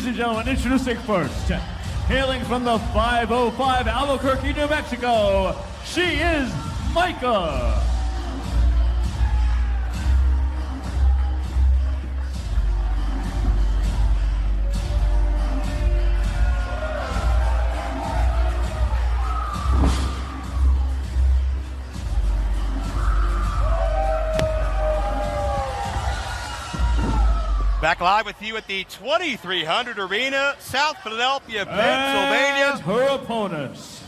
Ladies and gentlemen, introducing first, hailing from the 505 Albuquerque, New Mexico, she is Myka. Back live with you at the 2300 Arena, South Philadelphia, Pennsylvania. And her opponents.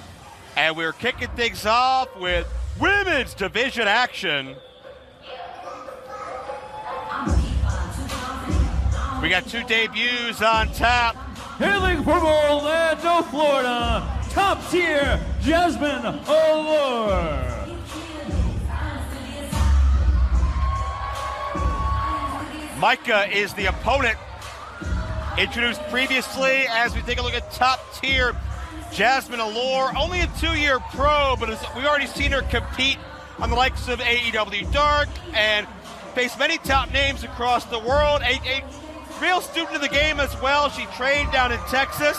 And we're kicking things off with women's division action. We got two debuts on tap. Hailing from Orlando, Florida, top tier Jasmine Allure. Myka is the opponent, introduced previously as we take a look at top tier Jasmine Allure. Only a 2-year pro, but we've already seen her compete on the likes of AEW Dark and face many top names across the world. A real student of the game as well. She trained down in Texas,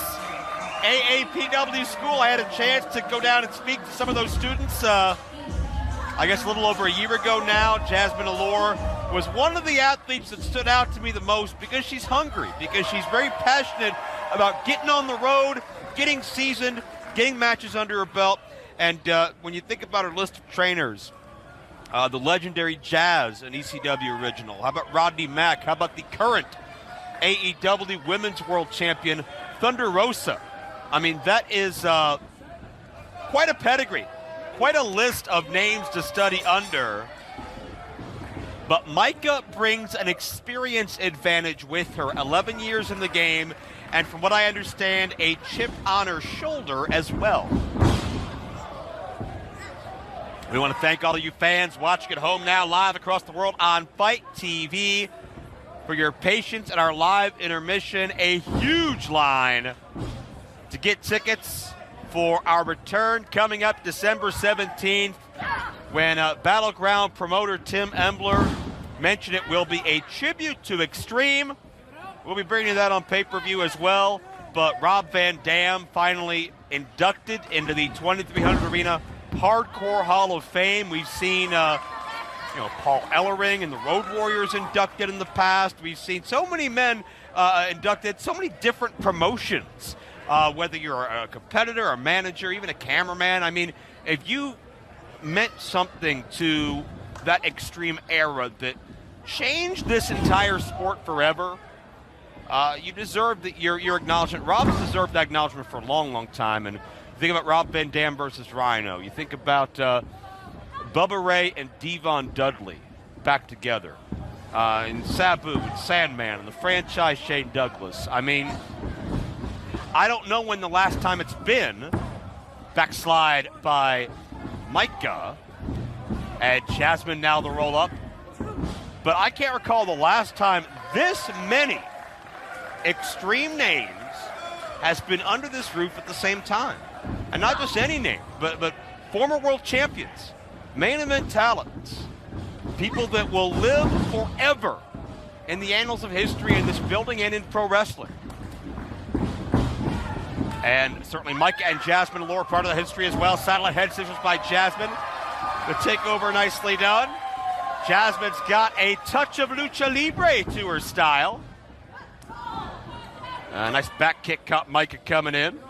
AAPW school. I had a chance to go down and speak to some of those students, I guess a little over a year ago now. Jasmine Allure was one of the athletes that stood out to me the most because she's hungry, because she's very passionate about getting on the road, getting seasoned, getting matches under her belt. And when you think about her list of trainers, the legendary Jazz, an ECW original. How about Rodney Mack? How about the current AEW Women's World Champion, Thunder Rosa? I mean, that is quite a pedigree, quite a list of names to study under. But Myka brings an experience advantage with her, 11 years in the game, and from what I understand, a chip on her shoulder as well. We want to thank all of you fans watching at home now, live across the world on Fight TV, for your patience at our live intermission. A huge line to get tickets for our return coming up December 17th, when Battleground promoter Tim Embler mentioned it will be a tribute to Extreme. We'll be bringing that on pay-per-view as well. But Rob Van Dam finally inducted into the 2300 Arena Hardcore Hall of Fame. We've seen Paul Ellering and the Road Warriors inducted in the past. We've seen so many men inducted, so many different promotions, whether you're a competitor, a manager, even a cameraman. I mean, if you meant something to that Extreme era that changed this entire sport forever, you deserve your acknowledgement. Rob has deserved that acknowledgement for a long, long time. And you think about Rob Van Dam versus Rhino. You think about Bubba Ray and Devon Dudley back together. And Sabu and Sandman and the franchise Shane Douglas. I mean, I don't know when the last time it's been. Backslide by Myka, and Jasmine now the roll-up. But I can't recall the last time this many Extreme names has been under this roof at the same time. And not just any name, but former world champions, main event talents, people that will live forever in the annals of history in this building and in pro wrestling. And certainly Myka and Jasmine Allure part of the history as well. Satellite head scissors by Jasmine. The takeover nicely done. Jasmine's got a touch of lucha libre to her style. Nice back kick caught Myka coming in.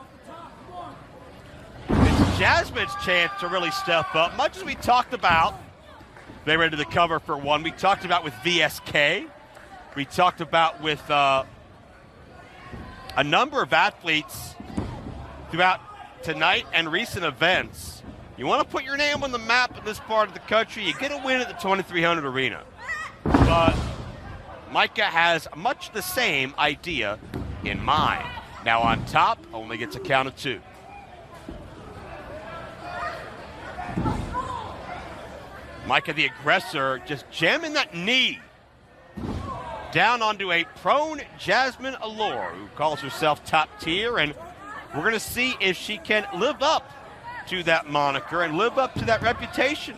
It's Jasmine's chance to really step up. Much as we talked about, they were into the cover for one. We talked about with VSK. We talked about with a number of athletes throughout tonight and recent events. You want to put your name on the map in this part of the country, you get a win at the 2300 Arena. But Myka has much the same idea in mind. Now on top, only gets a count of 2. Myka the aggressor just jamming that knee down onto a prone Jasmine Allure, who calls herself top tier, and we're going to see if she can live up to that moniker and live up to that reputation.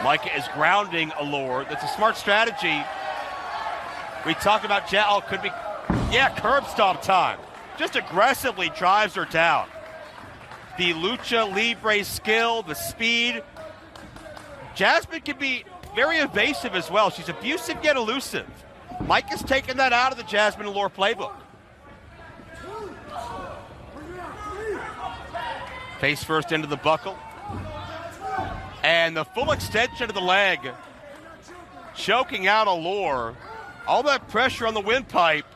Myka is grounding Allure. That's a smart strategy. We talked about could be, curb stomp time. Just aggressively drives her down. The lucha libre skill, the speed. Jasmine can be very evasive as well. She's abusive yet elusive. Myka's taken that out of the Jasmine Allure playbook. Face first into the buckle. And the full extension of the leg. Choking out Allure. All that pressure on the windpipe.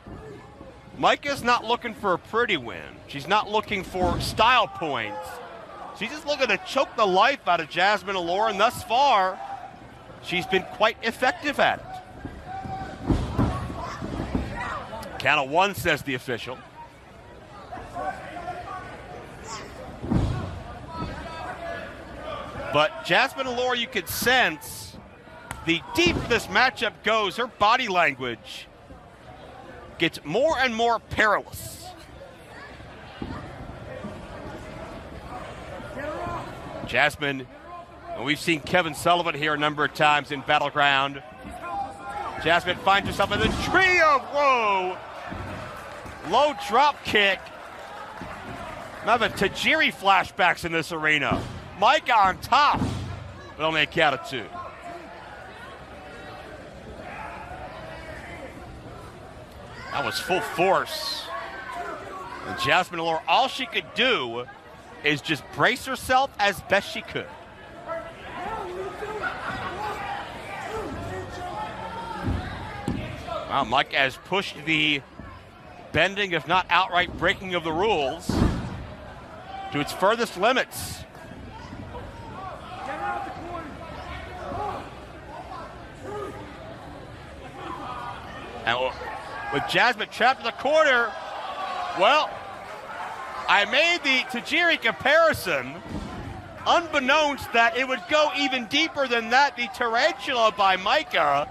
Myka's not looking for a pretty win. She's not looking for style points. She's just looking to choke the life out of Jasmine Allure, and thus far, she's been quite effective at it. Count of one, says the official. But Jasmine Allure, you could sense the deeper this matchup goes, her body language gets more and more perilous. Jasmine, and we've seen Kevin Sullivan here a number of times in Battleground. Jasmine finds herself in the tree of woe. Low drop kick. I'm having Tajiri flashbacks in this arena. Myka on top, but only a count of two. That was full force. And Jasmine Allure, all she could do is just brace herself as best she could. Well, Myka has pushed the bending, if not outright breaking of the rules, to its furthest limits. And with Jasmine trapped in the corner, well, I made the Tajiri comparison, unbeknownst that it would go even deeper than that. The tarantula by Myka,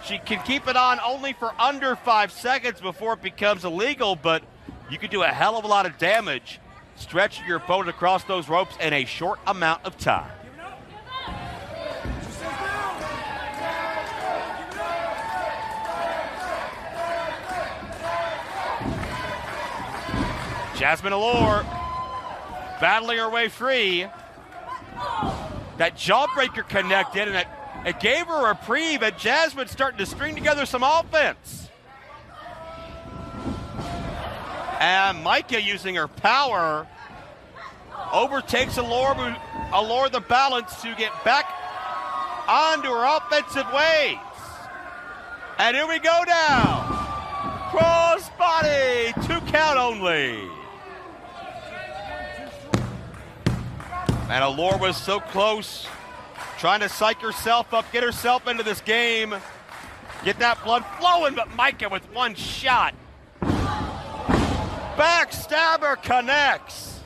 she can keep it on only for under 5 seconds before it becomes illegal, but you can do a hell of a lot of damage stretching your opponent across those ropes in a short amount of time. Jasmine Allure battling her way free. That jawbreaker connected, and it gave her a reprieve, and Jasmine starting to string together some offense. And Myka, using her power, overtakes Allure the balance to get back onto her offensive ways. And here we go now. Cross body, 2 count only. And Allure was so close, trying to psych herself up, get herself into this game, get that blood flowing, but Myka with one shot. Backstabber connects.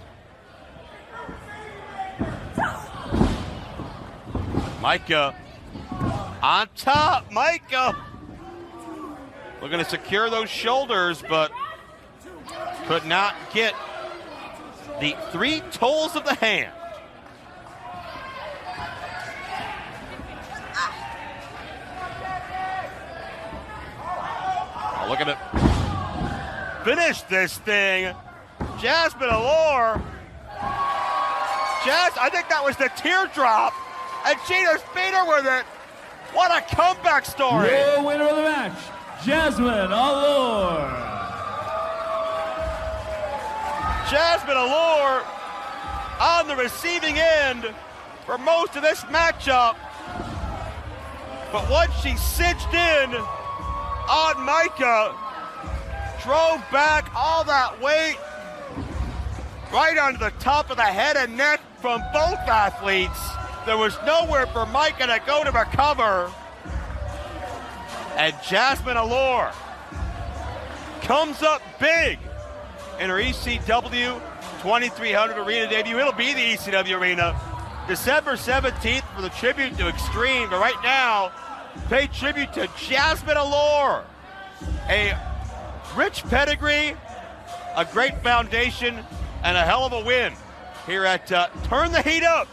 Myka on top. Myka looking to secure those shoulders, but could not get the 3 toes of the hand. Look at it. Finish this thing. Jasmine Allure. I think that was the teardrop. And she just beat her with it. What a comeback story. Your winner of the match, Jasmine Allure. Jasmine Allure on the receiving end for most of this matchup. But once she cinched in on Myka, drove back all that weight right onto the top of the head and neck from both athletes. There was nowhere for Myka to go to recover. And Jasmine Allure comes up big in her ECW 2300 Arena debut. It'll be the ECW Arena December 17th for the tribute to Extreme. But right now, pay tribute to Jasmine Allure. A rich pedigree, a great foundation, and a hell of a win here at Turn the Heat Up